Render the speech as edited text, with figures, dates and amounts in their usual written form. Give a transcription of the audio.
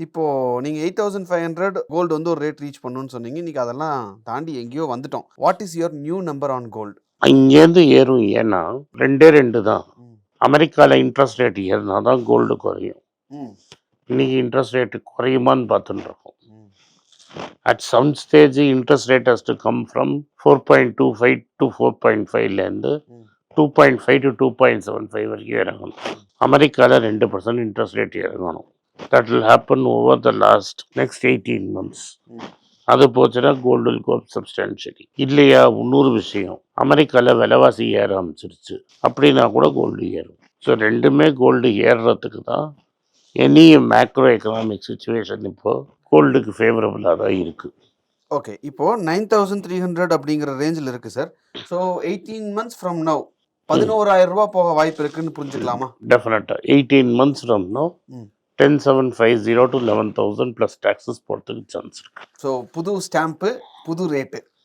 இப்போ நீங்க 8500 கோல்டு வந்து ஒரு ரேட் ரீச் பண்ணும்னு சொன்னீங்க. இன்னைக்கு அதெல்லாம் தாண்டி எங்கேயோ வந்துட்டோம். What is your new number on gold? இங்கேருந்து ஏறும். ஏன்னா 2 தான். ம். அமெரிக்காவில் இன்ட்ரெஸ்ட் ரேட் ஏறினா தான் கோல்டு குறையும். ம். இன்னைக்கு இன்ட்ரெஸ்ட் ரேட் குறையுமான்னு பார்த்துட்டு இருக்கோம். ம். At some stage, interest rate has to come from 4.25 to 4.5லேருந்து ம். 2.5 to 2.75 வரைக்கும் இறங்கணும். அமெரிக்காவில் 2% இன்ட்ரெஸ்ட் ரேட் இறங்கணும். That will happen over the last next 18 months. ம். அது போச்சுன்னா கோல்டு வில் கோ சப்ஸ்டான்ஷியலி. இல்லையா, இன்னொரு விஷயம், அமெரிக்காவில் விலைவாசி ஏற ஆரம்பிச்சிருச்சு அப்படின்னா கூட கோல்டு ஏறும். ஸோ ரெண்டுமே கோல்டு ஏறுறதுக்கு தான் எனி மேக்ரோ எக்கனாமிக் சுச்சுவேஷன் இப்போ கோல்டுக்கு ஃபேவரபுளாக தான் இருக்குது. ஓகே. இப்போ 9300 அப்படிங்கிற ரேஞ்சில் இருக்கு sir. So 18 months from now 11,000 ரூபாய் போக வாய்ப்பு இருக்குன்னு புரிஞ்சுக்கலாமா? டெஃபினட்டாக 18 months from now ம். 10,750 to 11,000 ப்ளஸ் டேக்ஸஸ் போகிறதுக்கு சான்ஸ் இருக்குது. ஸோ புது ஸ்டாம்ப்பு, புது ரேட்டு.